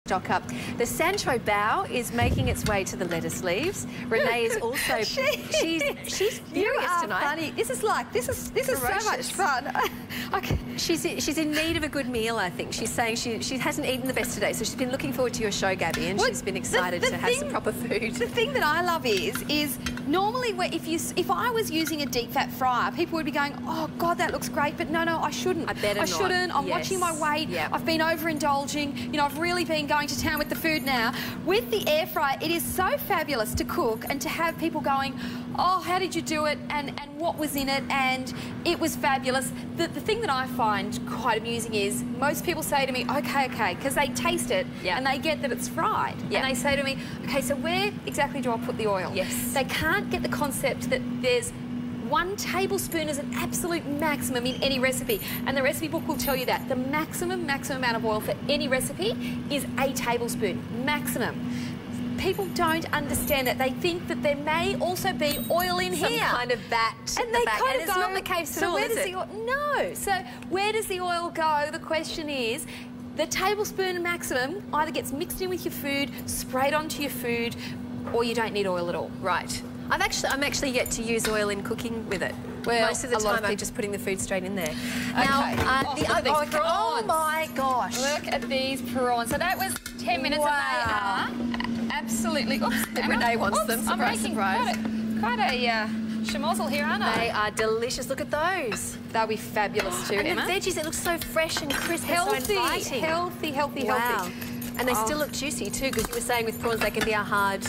stock up. The Sancho bao is making its way to the lettuce leaves. Renee is also she's furious tonight. Funny. This is so much fun. She's in need of a good meal, I think. She's saying she hasn't eaten the best today, so she's been looking forward to your show, Gabby, and she's been excited to have some proper food. The thing that I love is normally if I was using a deep fat fryer, people would be going, oh God, that looks great, but no, I shouldn't. I shouldn't. I'm watching my weight. Yep. I've been overindulging. You know, I've really been going to town with the food now. With the air fryer, it is so fabulous to cook and to have people going, oh, how did you do it? And what was in it? And it was fabulous. The thing that I find quite amusing is most people say to me, okay, because they taste it and they get that it's fried. And they say to me, okay, so where exactly do I put the oil? Yes. They can't get the concept that there's 1 tablespoon is an absolute maximum in any recipe, and the recipe book will tell you that. The maximum amount of oil for any recipe is a tablespoon, maximum. People don't understand that. They think that there may also be oil in here. Some kind of vat and they kind of it's not the case at all, is it? No. So where does the oil go? The question is, the tablespoon maximum either gets mixed in with your food, sprayed onto your food, or you don't need oil at all. Right. I'm actually yet to use oil in cooking with it. Well, most of the time I'm just putting the food straight in there. Okay. Now, oh my gosh. Look at these prawns. So that was 10 minutes and they are absolutely... Oops, Renee wants them. Surprise, surprise. Quite a schmozzle here, aren't I? They are delicious. Look at those. They'll be fabulous too, and Emma. the veggies, it looks so fresh and crisp healthy, and so inviting. Healthy. Wow. And they still look juicy too, because you were saying with prawns they can be a hard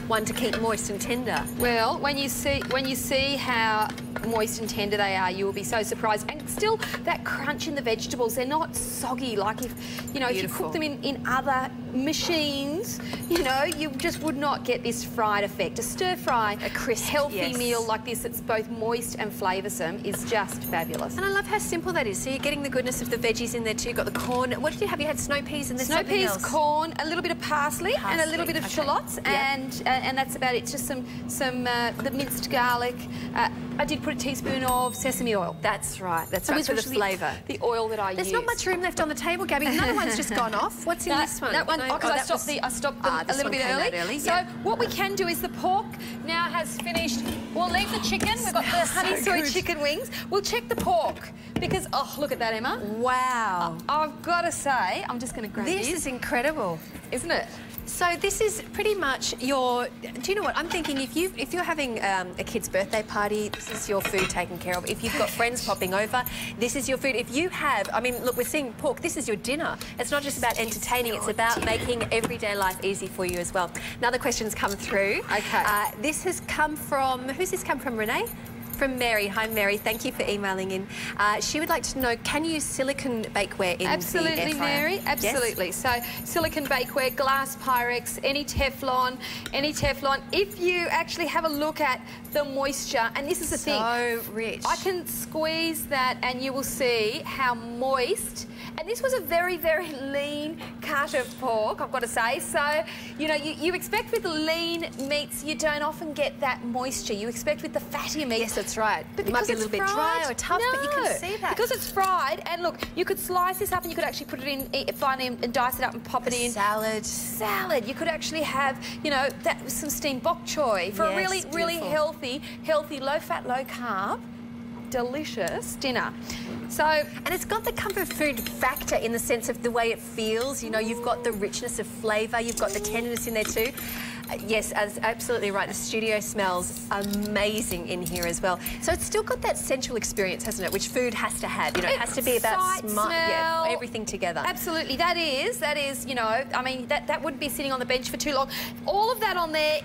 one to keep moist and tender. Well, when you see how moist and tender they are, you will be so surprised. And still, that crunch in the vegetables, they're not soggy. Like if you cook them in other machines, you just would not get this fried effect. A stir fry, a crisp, healthy meal like this that's both moist and flavoursome is just fabulous. And I love how simple that is. So you're getting the goodness of the veggies in there too. You've got the corn. What did you have? You had snow peas and there's something else. Corn, a little bit of parsley and a little bit of shallots, and that's about it. Just some the minced garlic. I did put a teaspoon of sesame oil. That's right. That's right, for the flavour. The oil that I use. There's not much room left on the table, Gabby. Another one's just gone off. What's in this one? That one, because I stopped them a little bit early. So what we can do is the pork now has finished. We'll leave the chicken. We've got the honey soy chicken wings. We'll check the pork because, oh, look at that, Emma. Wow. I've got to say, I'm just going to grab this. This is incredible. Isn't it? So this is pretty much your... Do you know what? I'm thinking if you're having a kid's birthday party, this is your food taken care of. If you've got friends popping over, this is your food. If you have... I mean, look, we're seeing pork. This is your dinner. It's not just about entertaining. It's about making everyday life easy for you as well. Now the questions come through. Okay. This has come from... Who's this come from, Renee? From Mary. Hi, Mary. Thank you for emailing in. She would like to know, can you use silicone bakeware in the air fryer? Absolutely, Mary. Absolutely. Yes? So, silicone bakeware, glass Pyrex, any Teflon. If you actually have a look at the moisture, and this is the thing. So rich. I can squeeze that and you will see how moist. And this was a very, very lean cut of pork, I've got to say. So, you expect with the lean meats, you don't often get that moisture. You expect with the fattier meats. Yes, that's right. But it might be a little bit dry or tough, but you can see that. Because it's fried, and look, you could slice this up and you could actually put it in, finely and dice it up and pop it in. Salad. You could actually have, that with some steamed bok choy for a really healthy, low-fat, low-carb, delicious dinner. So, and it's got the comfort food factor in the sense of the way it feels. You've got the richness of flavour, you've got the tenderness in there too. Yes, absolutely right. The studio smells amazing in here as well. So it's still got that sensual experience, hasn't it? Which food has to have. It has to be about smell, everything together. Absolutely, that is. I mean, that wouldn't be sitting on the bench for too long. All of that on there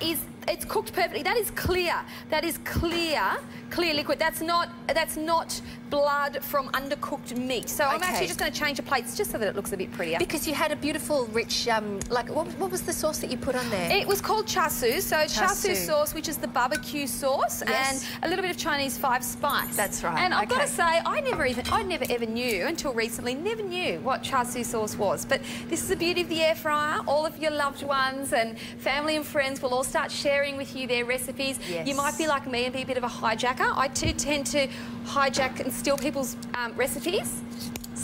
it's cooked perfectly. That is clear. That is clear liquid. That's not blood from undercooked meat. So I'm actually just going to change the plates just so that it looks a bit prettier. Because you had a beautiful, rich, what was the sauce that you put on there? It was called chasu. So chasu sauce, which is the barbecue sauce, and a little bit of Chinese 5 spice. That's right. And I've got to say, I never ever knew until recently, never knew what chasu sauce was. But this is the beauty of the air fryer. All of your loved ones and family and friends will all start sharing with you their recipes. Yes. You might be like me and be a bit of a hijacker. I too tend to hijack and steal people's recipes.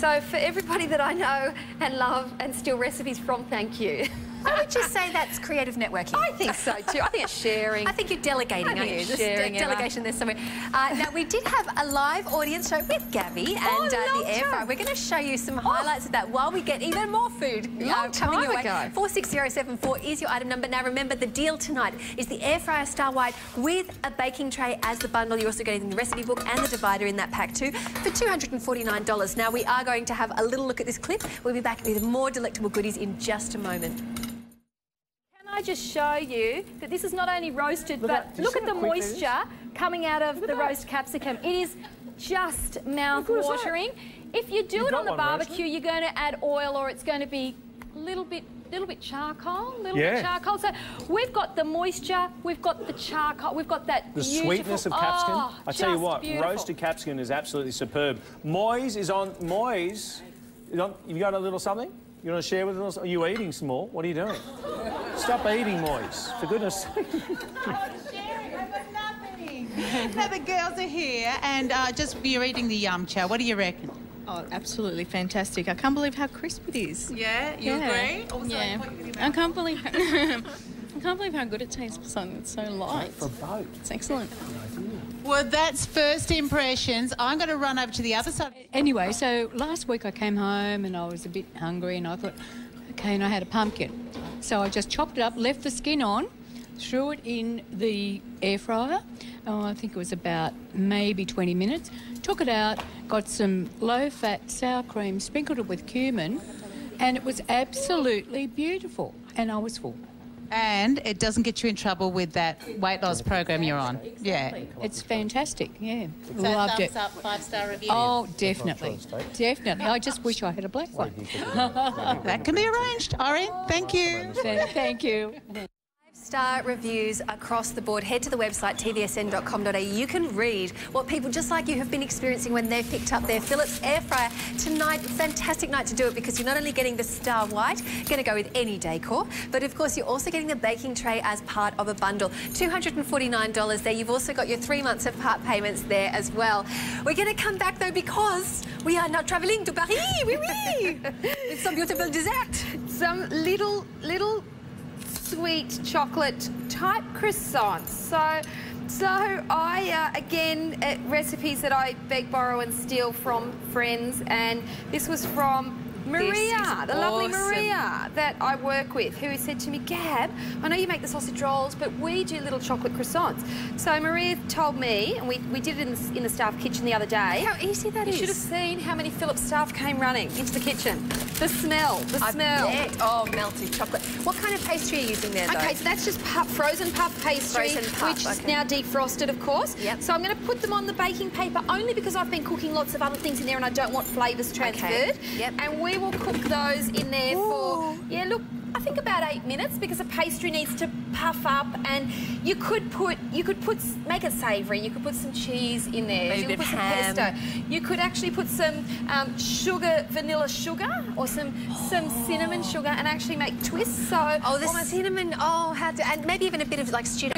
So for everybody that I know and love and steal recipes from, thank you. I would just say that's creative networking. I think so too. I think it's sharing. I think you're delegating, aren't you? Sharing, delegation there somewhere. Now, we did have a live audience show with Gabby and the air fryer. We're going to show you some highlights of that while we get even more food coming your way. 46074 is your item number. Now, remember, the deal tonight is the air fryer Star White with a baking tray as the bundle. You're also getting the recipe book and the divider in that pack too for $249. Now, we are going to have a little look at this clip. We'll be back with more delectable goodies in just a moment. I just show you that this is not only roasted, but look at the moisture coming out of the roast capsicum. It is just mouth-watering. If you do it on the barbecue, you're going to add oil, or it's going to be a little bit charcoal, bit charcoal. So we've got the moisture, we've got the charcoal, we've got that the sweetness of capsicum. I tell you what, roasted capsicum is absolutely superb. Moise is on. Moise, you got a little something? You want to share with us? Are you eating some more? What are you doing? Stop eating, Moise, for goodness sake. I'm sharing, I've got nothing. Now the girls are here and just you're eating the yum chow. What do you reckon? Oh, absolutely fantastic. I can't believe how crisp it is. Yeah, you agree? Also, yeah. I can't believe how good it tastes for something that's so light. For both. It's excellent. Well, that's first impressions. I'm going to run over to the other side. Anyway, so last week I came home and I was a bit hungry and I thought, okay, and I had a pumpkin. So I just chopped it up, left the skin on, threw it in the air fryer. Oh, I think it was about maybe 20 minutes. Took it out, got some low-fat sour cream, sprinkled it with cumin, and it was absolutely beautiful. And I was full. And it doesn't get you in trouble with that weight loss program you're on. Exactly. Yeah. It's fantastic, yeah. So Loved thumbs it. up, 5-star review. Oh, definitely. Definitely. I just wish I had a black one. That can be arranged. Irene, thank you. Thank you. Star reviews across the board. Head to the website tvsn.com.au. You can read what people just like you have been experiencing when they've picked up their Philips air fryer tonight. Fantastic night to do it because you're not only getting the Star White, going to go with any decor, but of course you're also getting the baking tray as part of a bundle. $249 there. You've also got your 3 months of part payments there as well. We're going to come back though because we are now travelling to Paris. Oui, oui. With some beautiful dessert. Some little sweet chocolate type croissants. So I again recipes that I beg, borrow and steal from friends, and this was from Maria, the lovely Maria that I work with, who said to me, Gab, I know you make the sausage rolls, but we do little chocolate croissants. So Maria told me, and we did it in the staff kitchen the other day. How easy that is. You should have seen how many Philips staff came running into the kitchen. The smell. I bet. Oh, melted chocolate. What kind of pastry are you using there, though? Okay, so that's just frozen puff pastry, which is now defrosted, of course. Yep. So I'm going to put them on the baking paper only because I've been cooking lots of other things in there and I don't want flavours transferred. Yep. And we will cook those in there for, look, I think about 8 minutes because the pastry needs to puff up, and you could make it savoury. You could put some cheese in there. Maybe You a could bit put of some ham. pesto. You could actually put some vanilla sugar, or some cinnamon sugar, and actually make twists. So Oh, the cinnamon. Oh, and maybe even a bit of like stewed